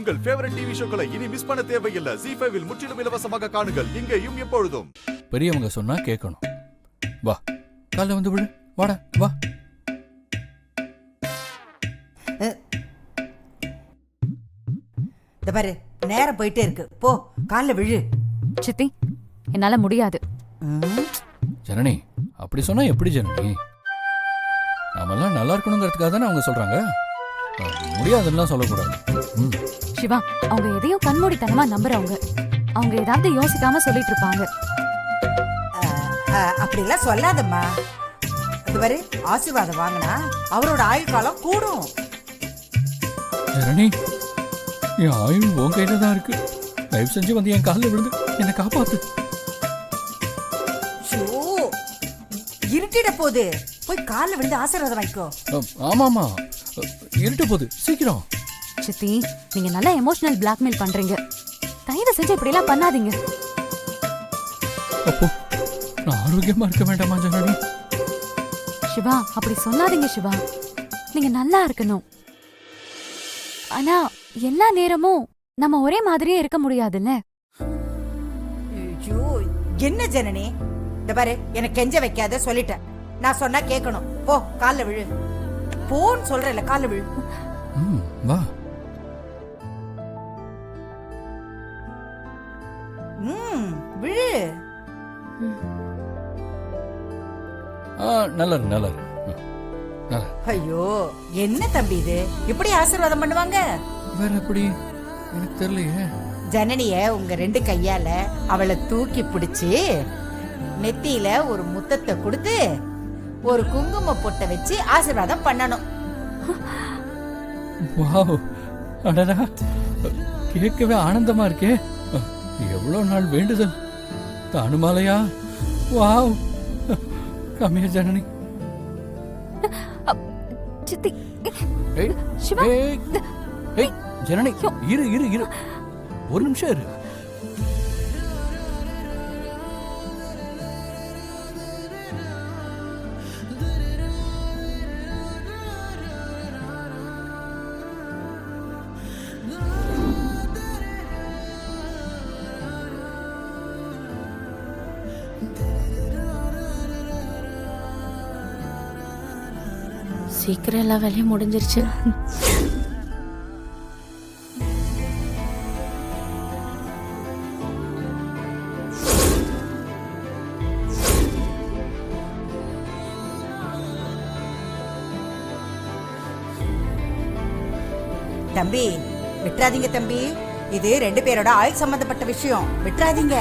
உங்கள் favourite TV ஷோக்களை இனி miss பண்ண தேவையில்லை. ZEE5 இல் முற்றிலும் இலவசமாக காணுங்கள், இங்கேயும் எப்பொழுதும். பெரியவங்க சொன்னா கேட்கணும். வா, காலைல வந்து விடு. வாடா, வா. இந்த பாரு, நேரம் போயிட்டே இருக்கு. போ, காலில் விழு. சித்தி, என்னால முடியாது. ஜனனி, அப்படி சொன்னா எப்படி ஜனனி? நாமெல்லாம் நல்லா இருக்கணுங்கிறதுக்காக தானே அவங்க சொல்றாங்க. முடியாதுன்னா சொல்லக்கூடாது. சிவா, அவங்க எதையும் கண்மூடித்தனமா நம்புறவங்க. அவங்க ஏதாவது யோசிக்காம சொல்லிட்டு இருப்பாங்க. அப்படிலாம் சொல்லாதம்மா. இது பாரு, ஆசீர்வாதம் வாங்கினா அவரோட ஆயுள் காலம் கூடும். ஜனனி, என் ஆயுள் உன் கையில தான் இருக்கு. தயவு செஞ்சு வந்து என் காலில் விழுந்து என்னை காப்பாத்து. இருட்டிட போகுது, போய் காலில் விழுந்து ஆசீர்வாதம் வாங்கிக்கோ. ஆமாமா, இருட்ட போகுது, சீக்கிரம். சித்தி, நீங்க நல்லா எமோஷனல் பிளாக்மெயில் பண்றீங்க. தயவு செஞ்சு இப்படி எல்லாம் பண்ணாதீங்க. அப்போ நான் ஆரோக்கியமா இருக்க வேண்டாமா ஜனனி? சிவா, அப்படி சொல்லாதீங்க சிவா. நீங்க நல்லா இருக்கணும். ஆனா எல்லா நேரமும் நம்ம ஒரே மாதிரியே இருக்க முடியாதுல்ல. ஐயோ, என்ன ஜனனி? இந்த பாரு, எனக்கு கெஞ்ச வைக்காத, சொல்லிட்டேன். நான் சொன்னா கேட்கணும். போ, காலில் விழு. போன்னு சொல்றேன்ல, காலில் விழு. வா. விழு. நல்லா நல்லா. ஐயோ, என்ன தம்பி இது? இப்படி ஆசீர்வாதம் பண்ணுவாங்க? வேற எப்படி? எனக்கு தெரியலையே. ஜனனிய உங்க ரெண்டு கையால அவளை தூக்கி பிடிச்சு நெத்தியில ஒரு முத்தத்தை கொடுத்து ஒரு குங்கும பொட்டை வச்சு ஆசீர்வாதம் பண்ணணும். வாவ், அடடா, கேட்கவே ஆனந்தமா இருக்கே. எவ்வளவு நாள் வேண்டுதல் தானுமாலையா? வாவ், கம்மியா ஜனனி. சித்தி, சிவா, ஜனனி, இரு இரு இரு, ஒரு நிமிஷம் இரு. சீக்கிரம் எல்லா வேலையும் முடிஞ்சிருச்சு. தம்பி, விட்டுறாதீங்க தம்பி. இது ரெண்டு பேரோட ஆயுள் சம்பந்தப்பட்ட விஷயம். விட்டுறாதீங்க.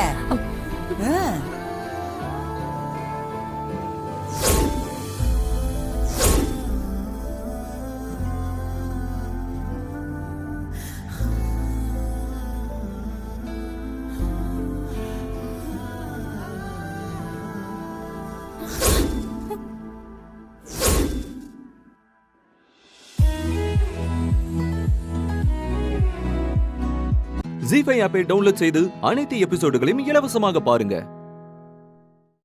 ZEE5 ஆப்பை டவுன்லோட் செய்து அனைத்து எபிசோடுகளையும் இலவசமாக பாருங்க.